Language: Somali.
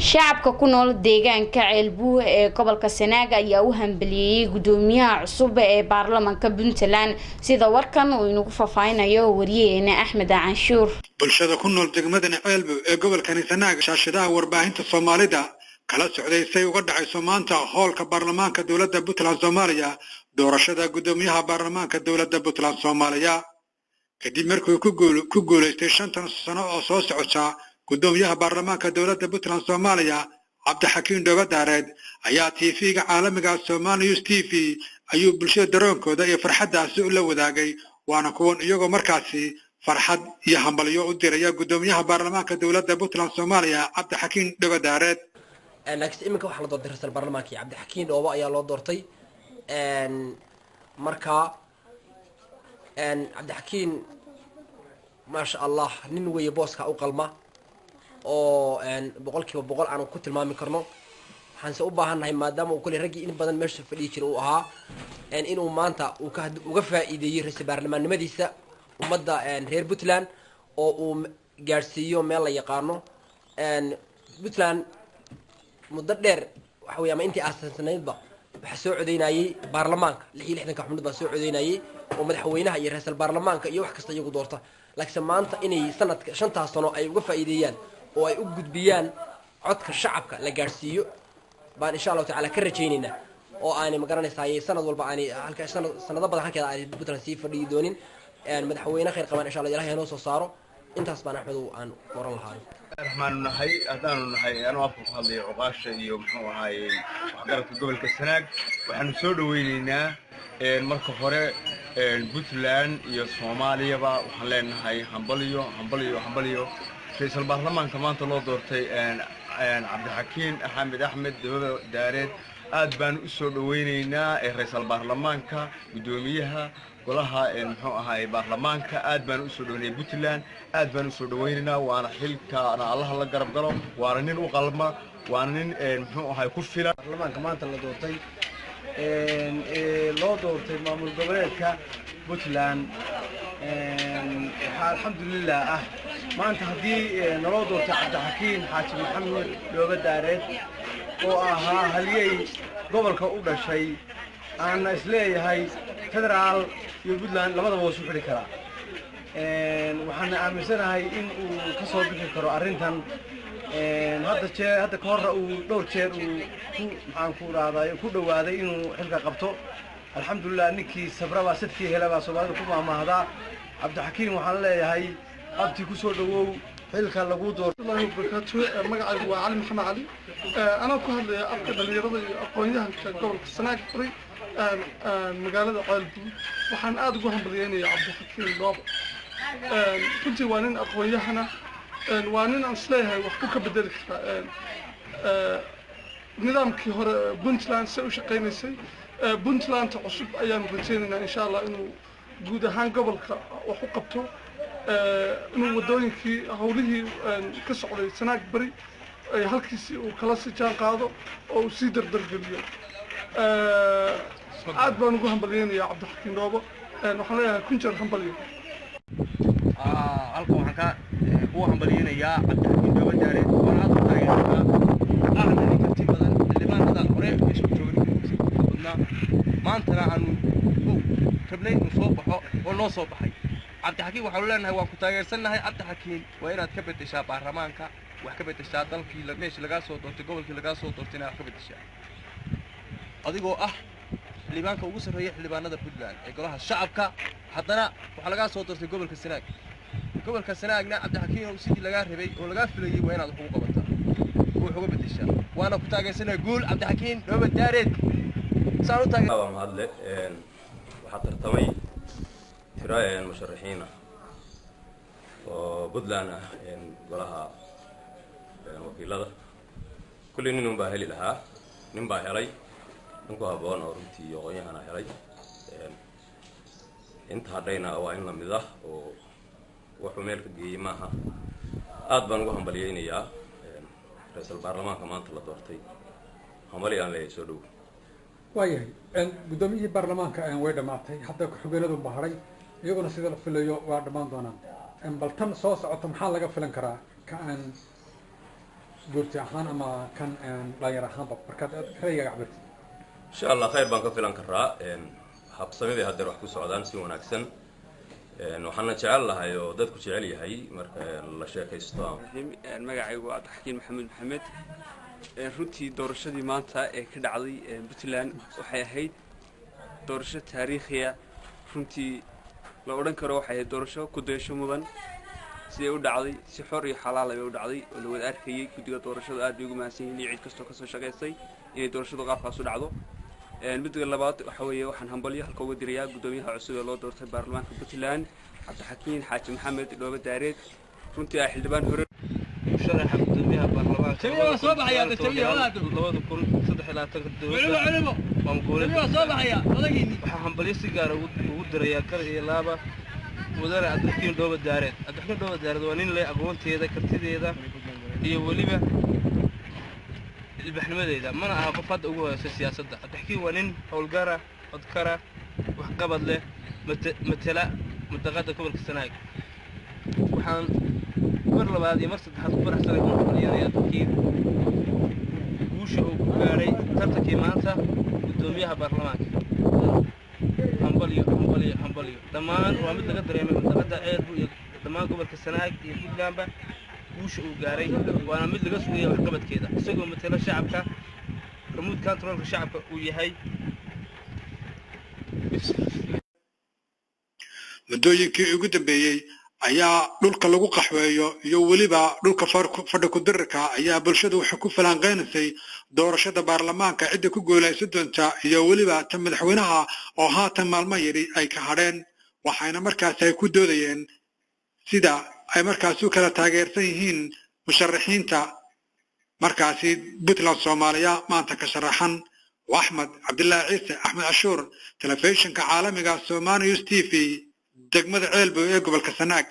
shacabka ku nool deegaanka Ceelbuur ee gobolka Sanaag ayaa u hambaliyay gudoomiyaha cusub ee baarlamaanka Puntland sida warkan uu inagu faahfaahinayo wariyeena Axmed Canshuur. bulshada ku nool degmada Ceelbuur ee gobolka Sanaag shaashadaha warbaahinta Soomaalida kala socdaysay uga dhacayso maanta hoolka baarlamaanka dawladda Puntland Soomaaliya doorashada gudoomiyaha baarlamaanka dawladda Puntland Soomaaliya kadib markii ku guuleystay 5 sano oo soo socota gudoomiyaha baarlamaanka dawladda Puntland Soomaaliya Cabdixakiin Dhoobadaareed ayaa TV-ga caalamiga Somali News TV ayuu bulshada daroonkooda iyo farxadaasi u la wadaagay waana kuwan iyagoo markaasi farxad iyo hambalyo u diraya gudoomiyaha baarlamaanka dawladda Puntland Soomaaliya Cabdixakiin Dhoobadaareed laakiin iminka waxa la doortay ra'iisul baarlamaanka Cabdixakiin Dhoobo ayaa loo doortay marka Cabdixakiin ما شاء الله nin weeye booska u qalma oo boqolkiiba boqol aan ku tilmaami karno waxaan se u baahanahay maadaama uu kale ragii in badan meesha fadhiyi jiray uu ahaa inuu maanta uu ka uga faa'iideeyay ra'iisul baarlamaannimadiisa ummadda reer Puntland oo uu gaarsiiyo meel la yaqaano Puntland muddo dheer waxa weeye ama intii aasaasnaydba waxa soo codeynayay baarlamaanka 66 xubnood baa soo codeynayay oo madaxweynaha iyo ra'iisul baarlamaanka iyo wax kasta iyagu doorta laakiin maanta inay sanadka 5 sano ay uga faa'iideeyaan oo ay u gudbiyaan codka shacabka la gaarsiiyo baan insha Allah taala ka rajaynayna oo aan ma garanaysaay sanad walba aan halka sanado badan halkeeda ay Puntland sii fadhiyi doonin madaxweynaha khayr qabaan insha Allah Ilaahay noo soo saaro intaas baan Axmed aan waran lahaa الرحمن النحي أدان النحي أنا أفهم هذه عقاش يوم هو هاي وحضرت قبل كسناق وحنسود ويننا المركب فرق بوتلان يا صوماليا بقى وحلنا هاي همبليو رئيس البرلمان كمان طلع دورتي عبد الحكيم أحمد دارد أدبان أسود ويننا رئيس البرلمان كقدوميها golaha هاي برلمان كأدبان أسود وين بوتلان أدبان أسود ويننا وأنا حلك أنا الله قرب قلم وأنا نين وقلمه وأنا نين هاي كفلا برلمان كمان طلع دورتي loo doortay maamul goboleedka Puntland alxamdulillah maanta hadii naloo doortay Cabdixakiin Xaaji Maxamed Dhoobadaareed oo ahaa haliyay gobolka u dhashay aan isleeyahay federaal iyo Puntland labadaba wuu xiri karaa waxaan aaminsanahay in uu ka soo bixi karo arintan hadda ka hor uu dhowr jeer uu maxaan ku raadaayo ku dhawaaday inuu xilka qabto alxamdulillah ninkii sabraba sidkii helaba Soomaalidu ku maamahda Cabdixakiin waxaan leeyahay abti ku soo dhawow xilka lagu doortay magacaygu waa Cali Maxamed Cali ana ku hadlaya afka dhalinyarada iyo aqoonyahanka gobolka Sanaag furay magaalada Ceelbuur waxaan aad ugu hambalyeynaa Cabdixakiin Dhoobo runtii waa nin aqoonyahana وأنا أصليها وحكوك بدلك نظامك هو بنتلاند سوي شقين سي بنتلاند عصب أيام بنتيننا إن شاء الله إنه جود هان قبل وحقبته إنه ودوني في هوله كسر سناك بري هالكيسي وكلاسي كان قاضو أو سيدر درجلية عاد بنقول همبليين يا عبد الحكيم Dhoobo وحنا كنجر همبليين halkan waxaan ka u hambaliyeenayaa Cabdixakiin Dhoobadaareed oo aad u taageersan ahna ninka badan xildhibaanada hore isku joogna maantana aan rabnay inuu soo baxo oo noo soo baxay Cabdixakiin waxaan leenahay waan ku taageersanahay Cabdixakiin waa inaad ka bedeshaa baarlamaanka wax ka bedeshaa dalkii meeshii laga soo doortay gobolkii laga soo doortayna ka bedeshaa adigoo xildhibaanka ugu sareeya xildhibaanada Puntland ee golaha shacabka haddana waxa laga soo doortay gobolka Sanaag gobolka Sanaagna Cabdixakiin oo sidii laga rabay oo laga filayay waa inaad wax ugu qabataa oo uga bedeshaa waana ku taageersanahay guul Cabdixakiin Dhoobadaareed saan u taageersanahay hadle waxa tartamay tiraayan musharaxiina oo Puntland golaha wakiilada kulli nin baa heli lahaa nin baa helay ninku haboon oo runtii aqoonyahana helay inta hadayna waa in la mid ah oo wuxuu meel ka geeyay maaha aad baan ugu hambaliyeynayaa ra'iisul baarlamaanka maanta la doortay hambaliyaan leeyahay soo dhow waayahay gudoomiyihii baarlamaanka way dhamaatay hadda ku xigeenadu baharay iyaguna sida la filayo waa dhamaan doonaan bal tan soo socota maxaa laga filan karaa جورتي أحان أما كان لا يرى أحان بركات رأيك عبرت إن شاء الله خير بان كفيلان كرا habsami bay hadda wax ku socdaan si wanaagsan waxaan jecel lahay oo dadku jecel yahay marka la sheekaysto magacaygu waa Xakiin Maxamed runtii doorashadii maanta ee ka dhacday Puntland waxay ahayd doorasho taariikhi ah runtii la oran karo waxay ahayd doorasho ku deesho mudan si ay u dhacday si xor iyo xalaal ah u dhacday oo la wada arkayay guddiga doorashada aad bay ugu mahadsan yihiin cid kastoo ka soo shaqeysay inay doorashadu qaabkaas u dhacdo midda labaad waxa weeye waxaan hambalyo halka uga dirayaa gudoomiyaha cusub ee loo doortay baarlamaanka Puntland Cabdixakiin Xaaji Maxamed Dhooba Daareed runtii ay xildhibaan hore sharaxa gudoomiyaha baarlamaanka tabiya soo baxaya tabiya walaad 2013 mamquulada soo baxaya wadagiini waxa hambalyo si gaar ah ugu dirayaa kar iyo laaba wadana Cabdixakiin Dhooba Daareed waa nin leh aqoonteeda kartideeda iyo waliba البحنمديدا ما أنا قفاد أقوى سياسة التحكي ونين أو الجرا أذكره وحقبض له متلا متقدم كبر السنايك وحن قبل بعد يمرسد حط فرح سنة يكون يا تحكي وش أو كاري ترتكي مانتا قدوميها برلمان همبليو دمان وامد قدر يا من قدر عيد دمان كبر السنايك يقول جنبه وش وقاري وأنا مد لقص ويا وحقبت كذا سقوا مثل شعبك رمود كنترول شعبك وياهي muddooyinkii ugu dambeeyay ayaa dhulka lagu qaxweeyo iyo waliba dhulka fadhi ku dirka ayaa bulshadu waxay ku falanqeynaysay doorashada baarlamaanka cidda ku guuleysan doonta iyo waliba tan madaxweynaha oo haatan maalmo yari ay ka hadheen waxayna markaas ay ku doodayeen sida ay markaas u kala taageersan yihiin musharaxiinta markaasi Puntland Soomaaliya maanta ka sharaxan Axmed Cabdullaahi Ciise Axmed Cashuur telefishinka caalamiga Soomaali News TV degmada Ceelbo ee gobolka Sanaag